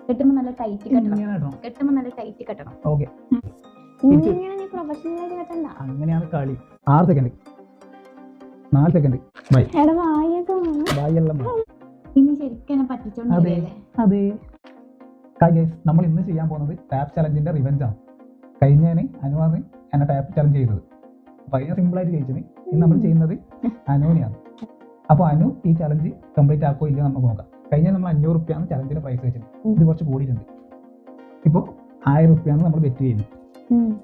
കെട്ടുമ്പോ നല്ല ടൈറ്റ് കെട്ടണം. കെട്ടുമ്പോ നല്ല ടൈറ്റ് കെട്ടണം. ഓക്കെ, ഇങ്ങനെ നീ പ്രൊഫഷണലായിട്ട് കെട്ടണ്ട. അങ്ങനെയാണ് കളി. 6 സെക്കൻഡ്, 4 സെക്കൻഡ്. ബൈ. എടാ വായൊക്കെ ബായല്ല. ഇനി ശരിക്കും പറ്റിച്ചോണ്ടേ. അതെ. നമ്മൾ ഇന്ന് ചെയ്യാൻ പോകുന്നത് ടാപ്പ് ചലഞ്ചിന്റെ റിവെഞ്ച് ആണ്. കഴിഞ്ഞതിന് അനുവാദം എന്നെ ടാപ്പ് ചലഞ്ച് ചെയ്തത്. അപ്പൊ അതിനെ സിമ്പിളായിട്ട് ജയിച്ചത്. ഇന്ന് നമ്മൾ ചെയ്യുന്നത് അനുവിനെയാണ്. അപ്പോൾ അനു ഈ ചലഞ്ച് കംപ്ലീറ്റ് ആക്കോ ഇല്ല നമുക്ക് നോക്കാം. കഴിഞ്ഞാൽ നമ്മൾ 500 റുപ്യാണ് ചലഞ്ചിന് പൈസ വെച്ചത്. ഇത് കുറച്ച് കൂടിയിട്ടുണ്ട്. ഇപ്പോൾ 1000 റുപ്യാണ് നമ്മൾ ബെറ്റ് ചെയ്യുന്നത്.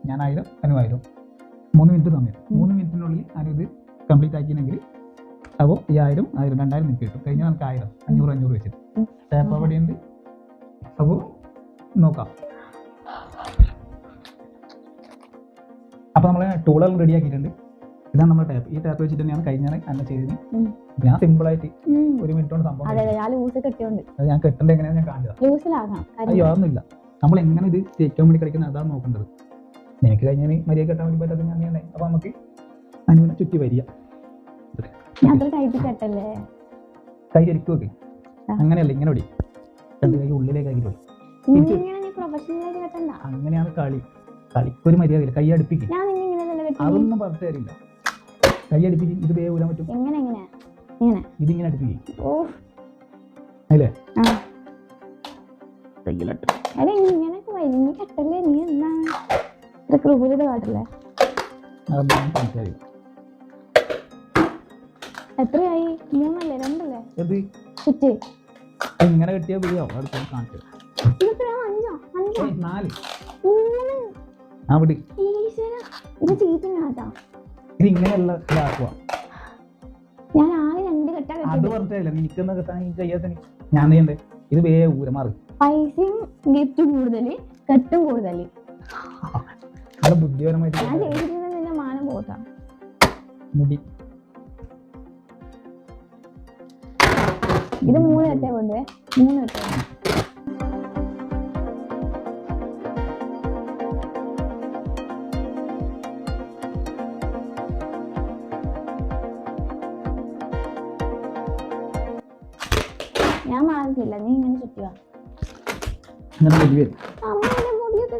ഞാൻ 1000, അനു 1000. 3 മിനിറ്റ് സമയം. 3 മിനിറ്റിനുള്ളിൽ അനു ഇത് കംപ്ലീറ്റ് ആക്കിയെങ്കിൽ അപ്പോൾ ഈ 1000, 2000 നിങ്ങൾക്ക് കിട്ടും. കഴിഞ്ഞാൽ നമുക്ക് 1000, 500 വെച്ചിട്ട് ടാപ്പ് അവിടെ ഉണ്ട്. അപ്പോൾ നോക്കാം. അപ്പോൾ നമ്മൾ ടൂളെല്ലാം റെഡി ആക്കിയിട്ടുണ്ട്. ഇതാണ് നമ്മുടെ ടാപ്പ്. ഈ ടാപ്പ് വെച്ചിട്ട് തന്നെയാണ് കഴിഞ്ഞാൽ അന്നെ ചെയ്തത്. ഞാൻ സിമ്പിളായിട്ട് 1 മിനിറ്റ് കൊണ്ട് സംഭവം. അത് ഞാൻ കെട്ടേണ്ട എങ്ങനെയാണ് ഞാൻ കാണിച്ചത്. അയ്യോ അതൊന്നുമില്ല. നമ്മൾ എങ്ങനെ ഇത് ജയിക്കാൻ വേണ്ടി കളിക്കുന്നത് അതാണ് നോക്കേണ്ടത്. നിനക്ക് കഴിഞ്ഞാൽ മര്യാദ കെട്ടാൻ വേണ്ടി പറ്റാത്ത ഞാൻ തന്നെ. അപ്പോൾ നമുക്ക് അനുവിനെ ചുറ്റി വരിക. കൈ ശരിക്കും വെക്ക്. അങ്ങനെയല്ല, ഇങ്ങനെ ഓടി. 2 കൈ ഉള്ളിലേക്ക് ആക്കി ഓടി. അങ്ങനെയാണ് കളി. കളിക്കൊരു മര്യാദയില്ല. കൈ അടുപ്പിക്കും. അതൊന്നും പറഞ്ഞു തരില്ല. കൈ അടുപ്പിക്കും. ഇത് വേഗം ഊരാൻ പറ്റും. ഇതിങ്ങനെ അടുപ്പിക്കും. അല്ലേ? എത്രയായി? 3 2 ഇങ്ങനെ കെട്ടിയാ വീഴോ? കാണിച്ചു 4. അവിടെ ഇത് ഇങ്ങനെയല്ല ഇതാക്കുക. ഞാൻ ആകെ 2 കെട്ടാ അത് പറഞ്ഞില്ല. നിൽക്കുന്ന കെട്ടാൻ ചെയ്യാത്ത ഞാൻ ചെയ്യണ്ടേ? ഇത് വേഗം ഊരമാറ്. പൈസയും ഗിഫ്റ്റ് കൂടുതൽ, കെട്ടും കൂടുതൽ. അത് ബുദ്ധിപരമായിട്ട് ഞാൻ ചെയ്തിരുന്നത് നിന്റെ മാനം പോട്ടാ. മുടി ഇത് 3 കെട്ടേ കൊണ്ട് 3 കെട്ടേ. ഞാൻ മാറില്ല. നീ ഇങ്ങനെ ചുറ്റുക. മുടിയൊക്കെ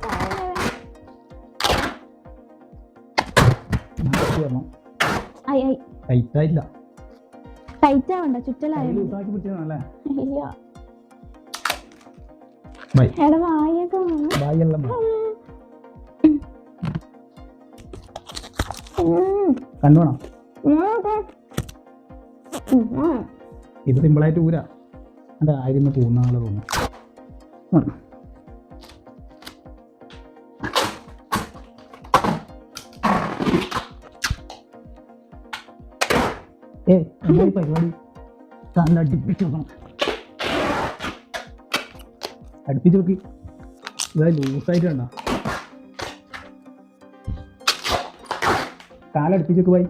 ടൈറ്റ് ആവണ്ട. ചുറ്റലായ കണ്ടുവേണം. ഇത് സിമ്പിളായിട്ട് ഊരാ. എൻ്റെ ആയിരുന്നു തോന്നുന്ന തോന്നുന്നു. എന്താ പരിപാടി? നല്ല അടുപ്പിച്ച് നോക്കണം. അടുപ്പിച്ച് നോക്കി. ഇതാ ലൂസായിട്ട് കണ്ട. കാലടുപ്പിച്ചൊക്കെ പോയി.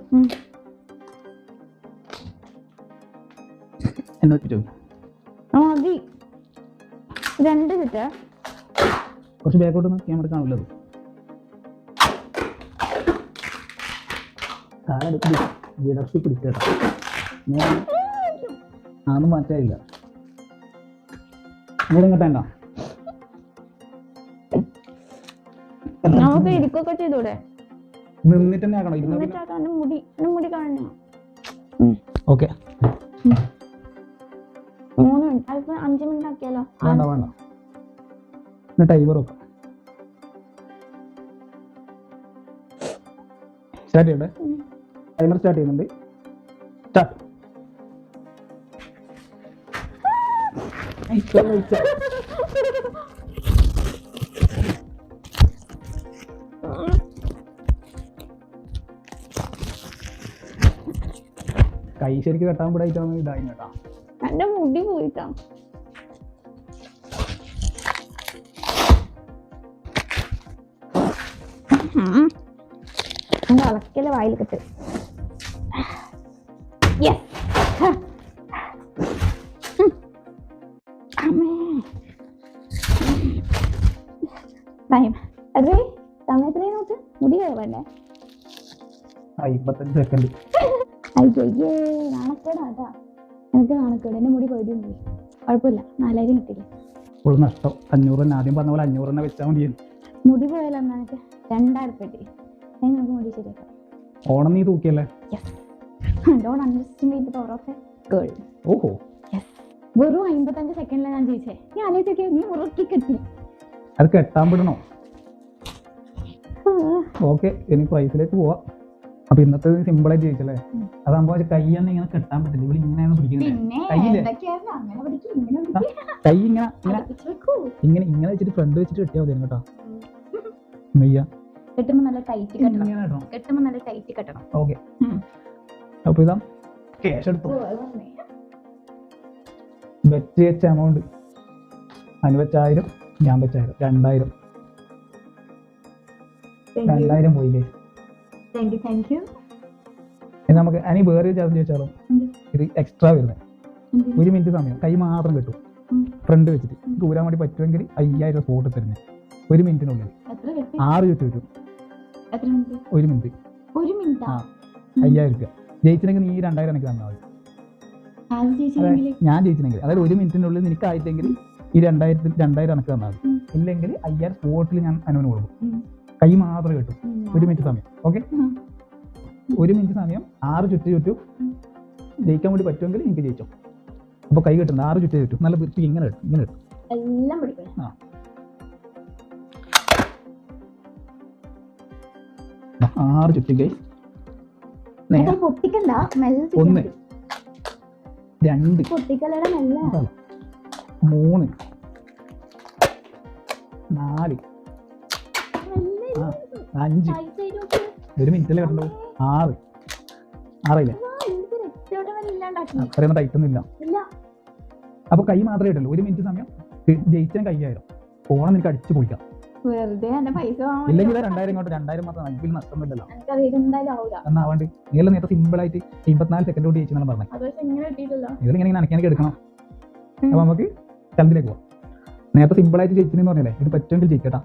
എന്നെ അടുപ്പിച്ചോ. മതി. 2 ചുറ്റാ. കുറച്ച് ബാക്കോട്ട് ക്യാമറ കാണുള്ളത്. കാലടുപ്പിച്ച് വിടർത്തി പിടിച്ചേട്ടാ. അതൊന്നും മാറ്റാനില്ല. ഇവിടെ കേട്ടേണ്ട. നമുക്ക് ഇരിക്കൊക്കെ ചെയ്തൂടെ? നിന്നിട്ട് തന്നെ ആക്കണം. മുടി കാണണം. Okay, 3 minute. അതിപ്പോ 5 മിനിറ്റ് ആക്കിയാലോ? വേണ്ട വേണ്ട. ടൈമർ നോക്കാം. സ്റ്റാർട്ട് ചെയ്യണ്ടേ? ടൈമർ സ്റ്റാർട്ട് ചെയ്യുന്നുണ്ട്. സ്റ്റാർട്ട്. കൈ ശരിക്ക് കെട്ടാൻ കൂടായിട്ടാണ് ഇതായി കേട്ടാ. എന്റെ മുടി പോയിട്ടാ. അളക്കല് വായിൽ കെട്ട്. സമയത്തിനെ നോക്ക്. മുടി വേണ്ടേ? 55 സെക്കൻഡ്. അയ്യേ നാണക്കേടാ. എനിക്ക് നാണക്കേട്. എന്റെ മുടി പകുതിയും പോയി. കുഴപ്പമില്ല, 4000 കിട്ടില്ലേ. ഫുൾ നഷ്ടം. 500 തന്നെ ആദ്യം പറഞ്ഞ പോലെ 500 തന്നെ വെച്ചാൽ മതി. മുടി പോയാലോ എനിക്ക് 2000 കിട്ടി. നമുക്ക് മുടി ശരിയാക്കാം. ഓണം നീ തൂക്കിയല്ലേ? Don't underestimate the power of a girl. ഓഹോ, വെറും 55 സെക്കൻഡിലാണ് ഞാൻ ജയിച്ചേ. നീ ആലോചിച്ചൊക്കെ, നീ മുറുക്കി കെട്ടി. അത് കെട്ടാൻ വിടണോ? ഓക്കെ, ഇനി പ്രൈസിലേക്ക് പോവാം. അപ്പൊ ഇന്നത്തെ സിമ്പിളായിട്ട് ചോദിച്ചല്ലേ? അതാകുമ്പോ കൈ തന്നെ ഇങ്ങനെ കെട്ടാൻ പറ്റില്ല. ഇവിടെ ഇങ്ങനെയാണ് പിടിക്കുന്നത്. കൈ ഇങ്ങനെ ഇങ്ങനെ ഇങ്ങനെ വെച്ചിട്ട് ഫ്രണ്ട് വെച്ചിട്ട് കെട്ടിയാൽ മതി കേട്ടോ. നെയ്യ കെട്ടുമ്പോ നല്ല ടൈറ്റ് കെട്ടണം. കെട്ടുമ്പോ നല്ല ടൈറ്റ് കെട്ടണം. ഓക്കെ, അപ്പൊ ഇതാ ക്യാഷ് എടുത്തു. ബെറ്റ് വെച്ച എമൗണ്ട് അനു വെച്ച 1000, ഞാൻ വെച്ച 2000. 2000 പോയില്ലേ? Thank you. നമുക്ക് അനി വേറെ ചാർജ് വെച്ചാലോ? ഇത് എക്സ്ട്രാ വരുന്നത് 1 മിനിറ്റ് സമയം കൈ മാത്രം കിട്ടും. ഫ്രണ്ട് വെച്ചിട്ട് ദൂരാൻ വേണ്ടി പറ്റുമെങ്കിൽ 5000 സ്പോട്ട് തരുന്നത് 1 മിനിറ്റിനുള്ളിൽ 6 ചുറ്റ് വരും. 1 മിനിറ്റ്. ആ, 5000 രൂപ. ജയിച്ചിനെങ്കിൽ നീ 2000 എനിക്ക് തന്നാൽ മതി. ഞാൻ ജയിച്ചിനെങ്കിൽ, അതായത് 1 മിനിറ്റിനുള്ളിൽ നിനക്ക് ആയിട്ടെങ്കിൽ ഈ 2000 എനിക്ക് തന്നാൽ മതി. ഇല്ലെങ്കിൽ 5000 സ്പോട്ടിൽ ഞാൻ അനുവിന് കൊടുക്കും. കൈ മാത്രം കിട്ടും 1 മിനിറ്റ് സമയം. ഓക്കെ, 1 മിനിറ്റ് സമയം 6 ചുറ്റ് ചുറ്റും. ജയിക്കാൻ വേണ്ടി പറ്റുമെങ്കിൽ എനിക്ക് ജയിച്ചോ. അപ്പൊ കൈ കിട്ടുന്നത് 6 ചുറ്റ് ചുറ്റും. നല്ല വൃത്തി ഇങ്ങനെ കിട്ടും, ഇങ്ങനെ കിട്ടും. ആ, 6 ചുറ്റും കൈ. 1 2 3 4 5. 1 മിനിറ്റല്ലേ കിട്ടുള്ളൂ. 6 ആറില്ലേ? അത്രയൊന്നും ടൈറ്റൊന്നും ഇല്ല. അപ്പൊ കൈ മാത്രമേ കിട്ടുള്ളൂ. 1 മിനിറ്റ് സമയം. ജയിച്ചാൽ 5000. ഫോൺ നിനക്ക് അടിച്ചു പൊളിക്കാം. ഇല്ലെങ്കിൽ 2000 ഇങ്ങോട്ട്. 2000 മാത്രം എനിക്ക് നഷ്ടമില്ലല്ലോ. എന്നാവാണ്ട് നീല നേരത്തെ സിമ്പിൾ ആയിട്ട് 54 സെക്കൻഡ് കൊണ്ട് ജയിച്ചെന്നാണ് പറഞ്ഞത്. ഇതിലിങ്ങനെ നനയ്ക്കാനൊക്കെ എടുക്കണം. അപ്പൊ നമുക്ക് ചലഞ്ചിലേക്ക് പോവാം. നേരത്തെ സിമ്പിൾ ആയിട്ട് ജയിച്ചെന്ന് പറഞ്ഞല്ലേ, ഇത് പറ്റുമെങ്കിൽ ജയിക്കട്ടാ.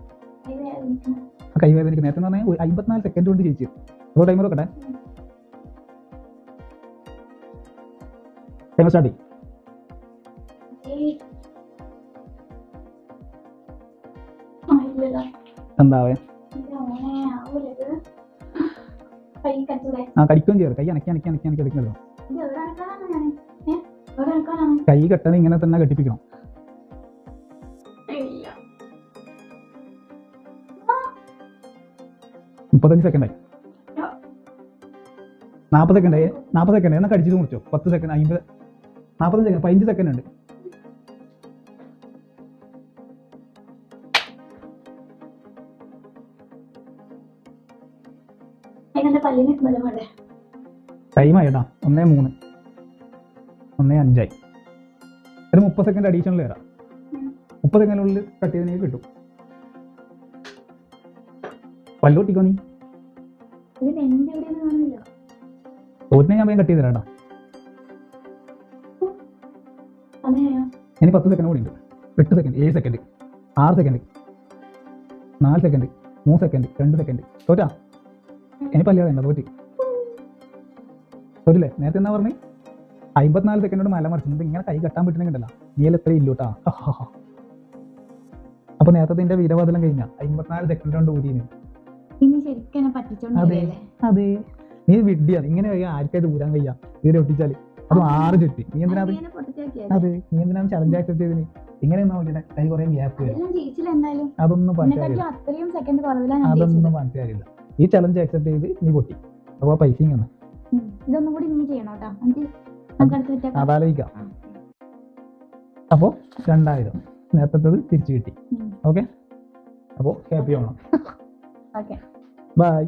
കൈവേദനയ്ക്ക് നേരത്തെ പറഞ്ഞാൽ 54 സെക്കൻഡ് കൊണ്ട് ജയിച്ചു. അപ്പോൾ ടൈമർ വെക്കട്ടെ. Timer start. എന്താവേ? ആ, കടിക്കുകയും ചെയ്യാറ്. കൈ അനക്കി എടുക്കണല്ലോ. കൈ കെട്ടത് ഇങ്ങനെ തന്നെ കെട്ടിപ്പിക്കണം. 35 സെക്കൻഡായി. 40 സെക്കൻഡായി. 40 സെക്കൻഡ് എന്നാൽ കടിച്ചത് മുറിച്ചോ. 10 സെക്കൻഡ് 50 45 സെക്കൻഡ് 15 സെക്കൻഡ് ഉണ്ട്. ടൈമായിട്ടാ. 1:03 1:05 ഒരു 30 സെക്കൻഡ് അഡീഷണൽ തരാം. 30 സെക്കൻഡിനുള്ളിൽ കട്ട് ചെയ്തതിനേക്ക് കിട്ടും. പല്ലോട്ടിക്കോ നീ. തോറ്റിനെ ഞാൻ വേഗം കട്ട് ചെയ്ത് തരാം. ഇനി 10 സെക്കൻഡ് കൂടി ഉണ്ട്. 8 second 7 second 6 second 4 second 3 second 2 second. തോറ്റാ? ഇനി പല്ലിയാ വേണ്ട. തോറ്റില്ലേ? നേരത്തെ എന്നാ പറഞ്ഞേ? 54 സെക്കൻഡോട് മല മറിച്ചിട്ടുണ്ട്. ഇങ്ങനെ കൈ കെട്ടാൻ പറ്റുന്നുണ്ടല്ലോ. നീല എത്ര ഇല്ലൂട്ടാ. അപ്പൊ നേരത്തെ എന്റെ വീരവാദം കഴിഞ്ഞ 54 സെക്കൻഡ് കൊണ്ട് ഊരിന്. അതെ, നീ വിഡ്ഢിയാണ്. ഇങ്ങനെ ആർക്കായിട്ട് ഊരാൻ കഴിയാ? വീട് ഒട്ടിച്ചാല് അതും 6 ചുറ്റി. നീ എന്തിനാ അതെ നീ എന്തിനാണ് ചലഞ്ച് ആക്സെപ്റ്റ് ചെയ്തത്? ഇങ്ങനെയൊന്നും നോക്കിട്ടെ കൈ കുറെ ഗ്യാപ്പ് വരും. അതൊന്നും പറഞ്ഞില്ല. ഈ ചലഞ്ച് ആക്സെപ്റ്റ് ചെയ്ത് നീ പൊട്ടി. അപ്പൊ പൈസ ഇങ്ങനെ അതാലോചിക്കാം. അപ്പോ 2000 നേരത്തെ തിരിച്ചു കിട്ടി. ഓക്കെ, അപ്പോ ഹാപ്പി ആവണം. ബൈ.